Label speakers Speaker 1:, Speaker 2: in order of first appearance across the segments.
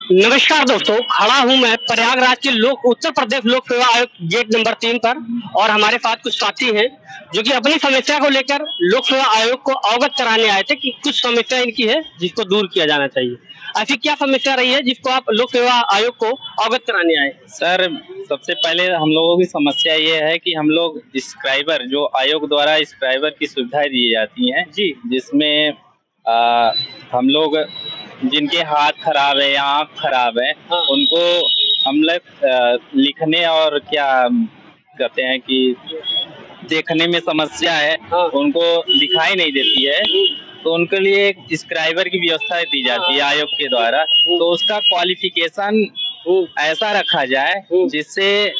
Speaker 1: नमस्कार दोस्तों, खड़ा हूं मैं प्रयागराज के उत्तर प्रदेश लोक सेवा आयोग गेट नंबर 3 पर और हमारे साथ कुछ साथी हैं जो कि अपनी समस्या को लेकर लोक सेवा आयोग को अवगत कराने आए थे कि कुछ समस्या इनकी है जिसको दूर किया जाना चाहिए। ऐसी क्या समस्या रही है जिसको आप लोक सेवा आयोग को अवगत कराने आए?
Speaker 2: सर, सबसे पहले हम लोगों की समस्या ये है कि हम लोग स्क्राइबर जो आयोग द्वारा स्क्राइबर की सुविधाएं दी जाती हैं
Speaker 1: जी,
Speaker 2: जिसमें हम लोग जिनके हाथ खराब है या आँख खराब है
Speaker 1: हाँ।
Speaker 2: उनको हम लोग लिखने और क्या कहते हैं कि देखने में समस्या है,
Speaker 1: हाँ।
Speaker 2: उनको दिखाई नहीं देती है, तो उनके लिए एक स्क्राइबर की व्यवस्था दी जाती है आयोग के द्वारा। तो उसका क्वालिफिकेशन ऐसा रखा जाए जिससे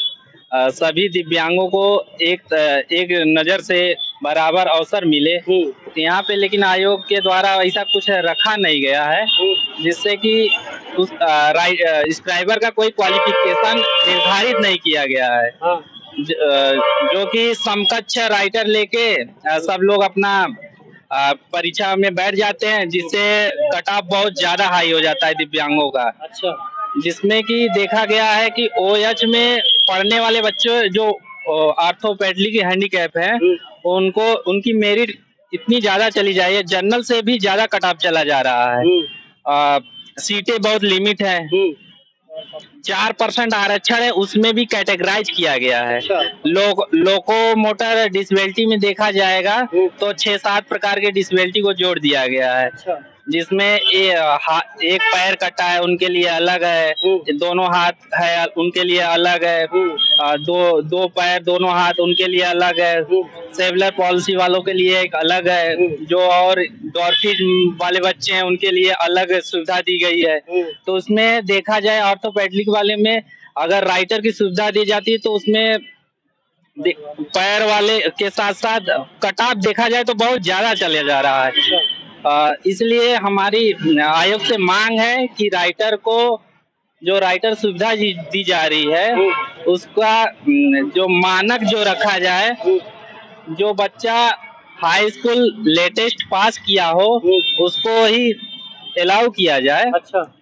Speaker 2: सभी दिव्यांगों को एक नजर से बराबर अवसर मिले। यहाँ पे लेकिन आयोग के द्वारा ऐसा कुछ रखा नहीं गया है जिससे कि उस स्क्राइबर का कोई क्वालिफिकेशन निर्धारित नहीं किया गया है। जो कि समकक्ष राइटर लेके सब लोग अपना परीक्षा में बैठ जाते हैं, जिससे कट ऑफ बहुत ज्यादा हाई हो जाता है दिव्यांगों का।
Speaker 1: अच्छा।
Speaker 2: जिसमें कि देखा गया है कि OH में पढ़ने वाले बच्चे जो ऑर्थोपेडिक हैंडीकैप है उनको उनकी मेरिट इतनी ज्यादा चली जा रही है, जनरल से भी ज्यादा कट ऑफ चला जा रहा है। सीटें बहुत लिमिट है, 4% आरक्षण है, उसमें भी कैटेगराइज किया गया है। लोको मोटर डिसेबिलिटी में देखा जाएगा तो 6-7 प्रकार के डिसेबिलिटी को जोड़ दिया गया है, जिसमें एक पैर कटा है उनके लिए अलग है, दोनों हाथ है उनके लिए अलग है, दो पैर दोनों हाथ उनके लिए अलग है, सेलुलर पॉलिसी वालों के लिए एक अलग है, जो और डॉर्फिन वाले बच्चे हैं उनके लिए अलग सुविधा दी गई है। तो उसमें देखा जाए ऑर्थोपेडिक वाले में अगर राइटर की सुविधा दी जाती है तो उसमें पैर वाले के साथ साथ कट ऑफ देखा जाए तो बहुत ज्यादा चले जा रहा है। इसलिए हमारी आयोग से मांग है कि राइटर को जो राइटर सुविधा दी जा रही है उसका जो मानक जो रखा जाए, जो बच्चा हाई स्कूल लेटेस्ट पास किया हो उसको ही अलाउ किया जाए। अच्छा।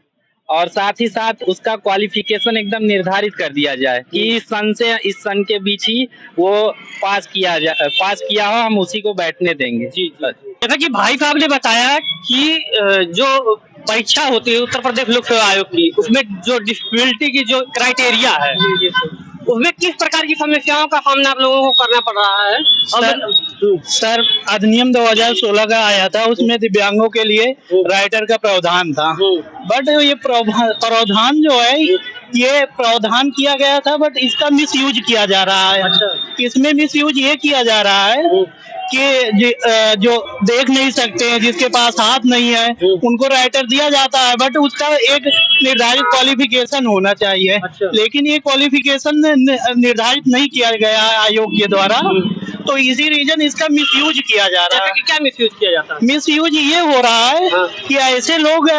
Speaker 2: और साथ ही साथ उसका क्वालिफिकेशन एकदम निर्धारित कर दिया जाए कि इस सन से इस सन के बीच ही वो पास किया हो, हम उसी को बैठने देंगे। जी।
Speaker 1: जैसा कि भाई साहब ने बताया कि जो परीक्षा होती है उत्तर प्रदेश लोक सेवा आयोग की, उसमें जो डिसेबिलिटी की जो क्राइटेरिया है उसमें किस प्रकार की समस्याओं का सामना आप लोगों को करना पड़ रहा है?
Speaker 3: सर, अधिनियम 2016 का आया था, उसमें दिव्यांगों के लिए राइटर का प्रावधान था, बट ये प्रावधान जो है ये प्रावधान किया गया था बट इसका मिसयूज किया जा रहा है। अच्छा। इसमें मिसयूज ये किया जा रहा है कि जो देख नहीं सकते हैं, जिसके पास हाथ नहीं है, उनको राइटर दिया जाता है बट उसका एक निर्धारित क्वालिफिकेशन होना चाहिए। अच्छा। लेकिन ये क्वालिफिकेशन निर्धारित नहीं किया गया है आयोग के द्वारा, तो इसी रीजन इसका मिसयूज किया जा रहा है।
Speaker 1: क्या मिसयूज किया जाता है?
Speaker 3: मिसयूज ये हो रहा है कि ऐसे लोग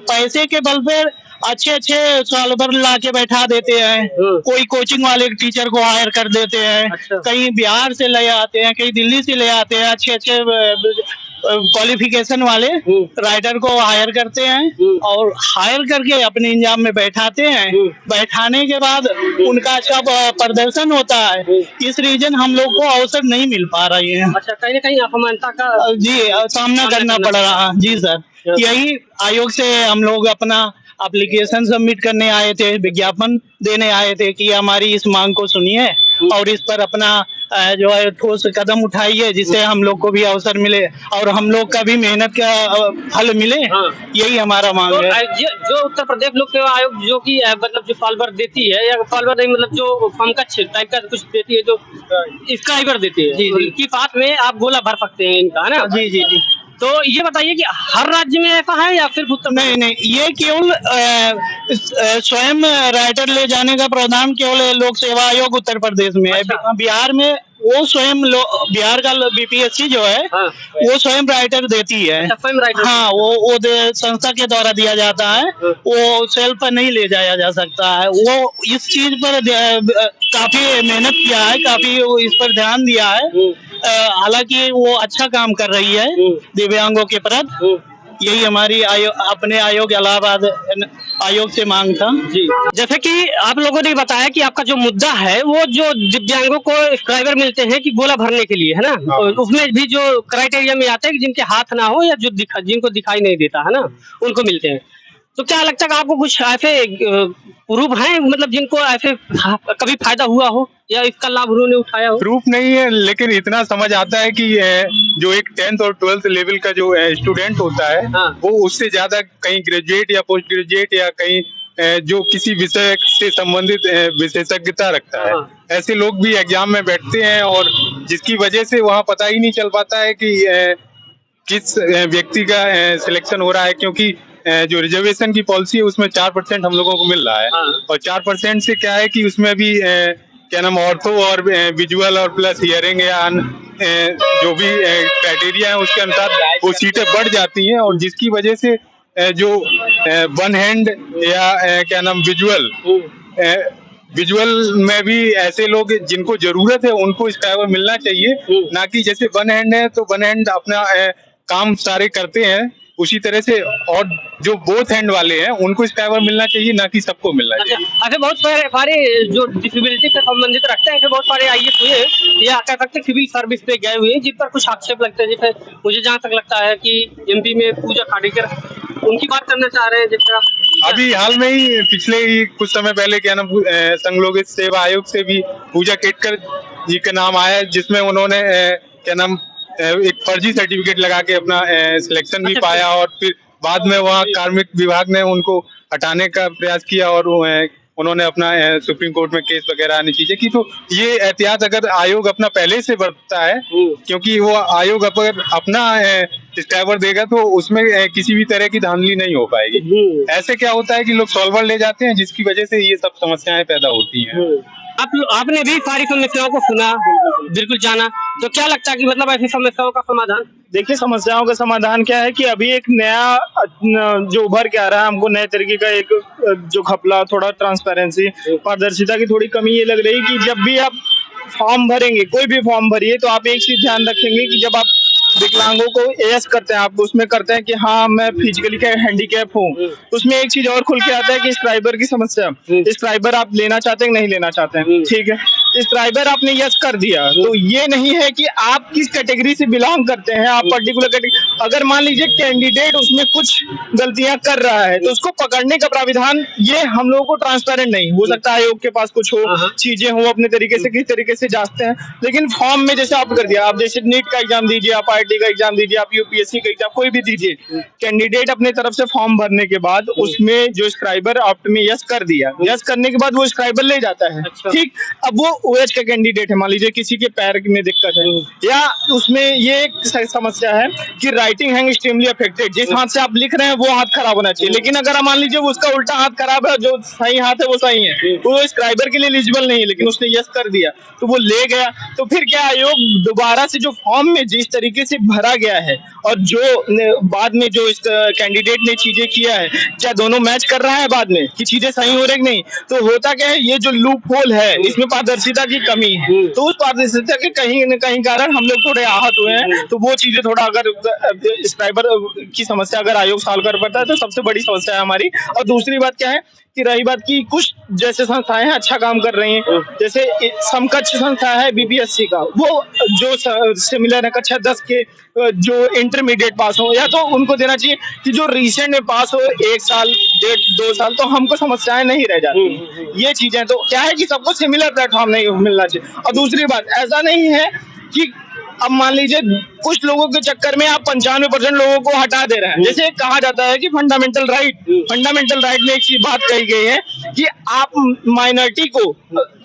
Speaker 3: पैसे के बल पर अच्छे सॉल्वर ला के बैठा देते हैं, कोई कोचिंग वाले टीचर को हायर कर देते हैं। अच्छा। कहीं बिहार से ले आते हैं, कहीं दिल्ली से ले आते हैं, अच्छे क्वालिफिकेशन वाले राइटर को हायर करते हैं और हायर करके अपने इंजाम में बैठाते हैं। बैठाने के बाद उनका अच्छा प्रदर्शन होता है, इस रीजन हम लोग को अवसर नहीं मिल पा रही है।
Speaker 1: अच्छा, कहीं ना कहीं असमानता का
Speaker 3: जी सामना करना पड़ रहा है। जी सर, यही आयोग से हम लोग अपना एप्लीकेशन सबमिट करने आए थे, विज्ञापन देने आए थे कि हमारी इस मांग को सुनिए और इस पर अपना जो है ठोस कदम उठाइए, जिससे हम लोग को भी अवसर मिले और हम लोग का भी मेहनत का फल मिले। यही हमारा मांग है।
Speaker 1: जो उत्तर प्रदेश लोक सेवा आयोग जो कि मतलब जो सॉल्वर देती है या सॉल्वर नहीं मतलब जो समकक्ष टाइप का कुछ देती है, जो स्क्राइबर देती है, इनकी साथ में आप गोला भर सकते हैं इनका, है ना?
Speaker 3: जी जी जी।
Speaker 1: तो ये बताइए कि हर राज्य में ऐसा है या सिर्फ उत्तर?
Speaker 3: नहीं, ये केवल स्वयं राइटर ले जाने का प्रावधान केवल लोक सेवा आयोग उत्तर प्रदेश में है। अच्छा। बिहार में वो स्वयं बिहार का BPSC जो है वो स्वयं राइटर देती है।
Speaker 1: अच्छा, स्वयं राइटर।
Speaker 3: हाँ, वो संस्था के द्वारा दिया जाता है, वो सेल्फ पर नहीं ले जाया जा सकता है। वो इस चीज पर काफी मेहनत किया है, काफी इस पर ध्यान दिया है, हालांकि वो अच्छा काम कर रही है दिव्यांगों के प्रति। यही हमारी अपने आयोग इलाहाबाद आयोग से मांग था।
Speaker 1: जी, जैसे कि आप लोगों ने बताया कि आपका जो मुद्दा है वो जो दिव्यांगों को स्क्राइबर मिलते हैं कि गोला भरने के लिए, है ना, उसमें भी जो क्राइटेरिया में आते हैं कि जिनके हाथ ना हो या जो जिनको दिखाई नहीं देता, है ना, उनको मिलते हैं। तो क्या लगता है कि आपको कुछ ऐसे प्रूफ हैं, मतलब जिनको ऐसे कभी फायदा हुआ हो या इसका लाभ उन्होंने उठाया हो?
Speaker 4: प्रूफ नहीं है, लेकिन इतना समझ आता है कि जो एक 10th और 12th लेवल का जो स्टूडेंट होता है,
Speaker 1: हाँ।
Speaker 4: वो उससे ज्यादा कहीं ग्रेजुएट या पोस्ट ग्रेजुएट या कहीं जो किसी विषय से संबंधित विशेषज्ञता रखता है,
Speaker 1: हाँ।
Speaker 4: ऐसे लोग भी एग्जाम में बैठते हैं और जिसकी वजह से वहाँ पता ही नहीं चल पाता है कि किस व्यक्ति का सिलेक्शन हो रहा है, क्योंकि जो रिजर्वेशन की पॉलिसी है उसमें 4% हम लोगों को मिल रहा है।
Speaker 1: हाँ।
Speaker 4: और 4% से क्या है कि उसमें भी क्या नाम ऑर्थो और विजुअल और प्लस हियरिंग या जो भी क्राइटेरिया है उसके अनुसार वो सीटें बढ़ जाती हैं, और जिसकी वजह से जो वन हैंड या क्या नाम विजुअल में भी ऐसे लोग जिनको जरूरत है उनको स्क्राइबर मिलना चाहिए, ना कि जैसे वन हैंड है तो वन हैंड अपना काम सारे करते हैं उसी तरह से, और जो बोथ हैंड वाले हैं उनको स्क्राइबर मिलना चाहिए, ना कि सबको मिलना चाहिए।
Speaker 1: ऐसे बहुत सारे जो डिसेबिलिटी से संबंधित रखते हैं, ऐसे बहुत सारे आईएएस हुए हैं या कह सकते सिविल सर्विस पे गए हुए हैं जिन पर कुछ आक्षेप लगते हैं। जैसे मुझे जहाँ तक लगता है कि एमपी में पूजा खाड़ीकर, उनकी बात करना चाह रहे हैं। जैसे
Speaker 4: अभी हाल में ही पिछले ही कुछ समय पहले क्या नाम संघ लोक सेवा आयोग से भी पूजा केटकर जी का नाम आया, जिसमें उन्होंने क्या नाम एक फर्जी सर्टिफिकेट लगा के अपना सिलेक्शन भी पाया, और फिर बाद में वहाँ कार्मिक विभाग ने उनको हटाने का प्रयास किया और उन्होंने अपना सुप्रीम कोर्ट में केस वगैरह आनी चीजें की। तो ये एहतियात अगर आयोग अपना पहले से बरतता है, क्योंकि वो आयोग अगर अपना स्क्राइबर देगा तो उसमें किसी भी तरह की धांधली नहीं हो पाएगी। ऐसे क्या होता है कि लोग सॉल्वर ले जाते हैं, जिसकी वजह से ये सब समस्याएं पैदा होती हैं।
Speaker 1: आपने भी सारी समस्याओं को सुना, बिल्कुल जाना, तो क्या लगता है कि मतलब ऐसी समस्याओं का समाधान?
Speaker 3: देखिए, समस्याओं का समाधान क्या है कि अभी एक नया जो उभर के आ रहा है, हमको नए तरीके का एक जो घपला, थोड़ा ट्रांसपेरेंसी, पारदर्शिता की थोड़ी कमी ये लग रही है कि जब भी आप फॉर्म भरेंगे, कोई भी फॉर्म भरिए, तो आप एक चीज ध्यान रखेंगे कि जब आप विकलांगों को एएस करते हैं, आप उसमें करते हैं कि हाँ मैं फिजिकली हैंडीकैप हूँ, उसमें एक चीज और खुल के आता है कि स्क्राइबर की समस्या, स्क्राइबर आप लेना चाहते हैं नहीं लेना चाहते हैं, ठीक है, स्क्राइबर आपने यस कर दिया, तो ये नहीं है कि आप किस कैटेगरी से बिलोंग करते हैं, आप पर्टिकुलर कैटेगरी, अगर मान लीजिए कैंडिडेट उसमें कुछ गलतियां कर रहा है तो उसको पकड़ने का प्राविधान ये हम लोगों को ट्रांसपेरेंट नहीं हो सकता। आयोग के पास कुछ हो, चीजें हो अपने तरीके से, किस तरीके से जांचते हैं, लेकिन फॉर्म में जैसे आप कर दिया, आप जैसे नीट का एग्जाम दीजिए, आप IIT का एग्जाम दीजिए, आप यूपीएससी का एग्जाम कोई भी दीजिए, कैंडिडेट अपने तरफ से फॉर्म भरने के बाद उसमें जो स्क्राइबर आपने यस कर दिया, यस करने के बाद वो स्क्राइबर ले जाता है, ठीक। अब वो OH का कैंडिडेट है, मान लीजिए किसी के पैर में दिक्कत है, या उसमें ये एक समस्या है कि राइटिंग हैंड एक्सट्रीमली अफेक्टेड, जिस हाथ से आप लिख रहे हैं वो हाथ खराब होना चाहिए, लेकिन अगर मान लीजिए उसका उल्टा हाथ खराब है, जो सही हाथ है वो सही है, तो वो स्क्राइबर के लिए एलिजिबल नहीं है, लेकिन उसने यस कर दिया तो वो ले गया। तो फिर क्या आयोग दोबारा से जो फॉर्म में जिस तरीके से भरा गया है और जो बाद में जो इस कैंडिडेट ने चीजें किया है, क्या दोनों मैच कर रहा है बाद में कि चीजें सही हो रही नहीं? तो होता क्या है, ये जो लूप होल है इसमें पारदर्शिता की कमी है, तो उस पारदर्शिता के कहीं न कहीं कारण हम लोग थोड़े आहत हुए हैं। तो वो चीजें थोड़ा अगर स्क्राइबर की समस्या अगर आयोग सॉल्व कर पाता है तो सबसे बड़ी समस्या है हमारी। और दूसरी बात क्या है कि रही बात की कुछ जैसे संस्थाएं हैं अच्छा काम कर रही हैं, जैसे समकक्ष संस्था है BPSC का, वो जो सिमिलर है कक्षा 10 के जो इंटरमीडिएट पास हो, या तो उनको देना चाहिए कि जो रिसेंट में पास हो 1 साल 1.5-2 साल, तो हमको समस्याएं नहीं रह जाती। ये चीजें तो क्या है कि सबको सिमिलर प्लेटफॉर्म नहीं मिलना चाहिए। और दूसरी बात, ऐसा नहीं है कि अब मान लीजिए कुछ लोगों के चक्कर में आप 95% लोगों को हटा दे रहे हैं। जैसे कहा जाता है कि फंडामेंटल राइट में एक चीज बात कही गई है कि आप माइनॉरिटी को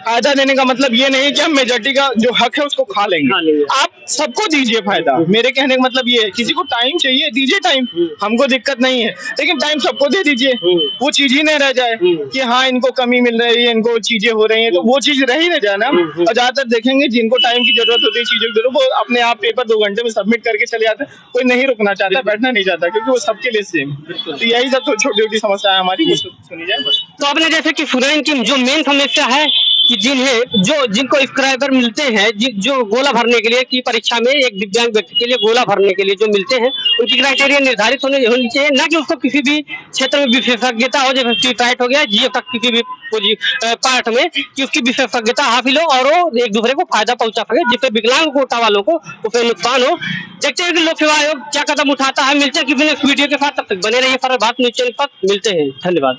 Speaker 3: फायदा देने का मतलब ये नहीं कि हम मेजॉरिटी का जो हक है उसको खा लेंगे, आप सबको दीजिए फायदा। मेरे कहने का मतलब ये है, किसी को टाइम चाहिए दीजिए टाइम, हमको दिक्कत नहीं है, लेकिन टाइम सबको दे दीजिए, वो चीज ही नहीं रह जाए कि हाँ इनको कमी मिल रही है, इनको चीजें हो रही है, तो वो चीज रह ही नहीं जाए ना। और ज्यादातर देखेंगे जिनको टाइम की जरूरत होती है चीजों की, वो अपने आप पेपर 2 घंटे में सबमिट करके चले जाते हैं, कोई नहीं रुकना चाहता, बैठना नहीं चाहता, क्योंकि वो सबके लिए सेम। तो यही सब छोटी छोटी समस्या है हमारी, सुनी जाए बस।
Speaker 1: तो आपने जैसे कि सुना इनकी जो मेन समस्या है कि जिनको स्क्राइबर मिलते हैं, जो गोला भरने के लिए की परीक्षा में एक दिव्यांग व्यक्ति के लिए गोला भरने के लिए जो मिलते हैं, उनकी क्राइटेरिया निर्धारित होनी चाहिए, न कि उसको किसी भी क्षेत्र में विशेषज्ञता हो, जैसे स्ट्रीट फाइट हो गया, जीएफ तक किसी भी पार्ट में कि उसकी विशेषज्ञता हासिल हो और वो एक दूसरे को फायदा पहुंचा सके, जिससे विकलांग कोटा वालों को उससे नुकसान हो। देखते हैं कि लोक सेवा आयोग क्या कदम उठाता है। मिलते हैं किसी नेक्स्ट वीडियो के साथ, तब तक बने रहिए फॉरवर्ड भारत न्यूज चैनल पर। मिलते हैं, धन्यवाद।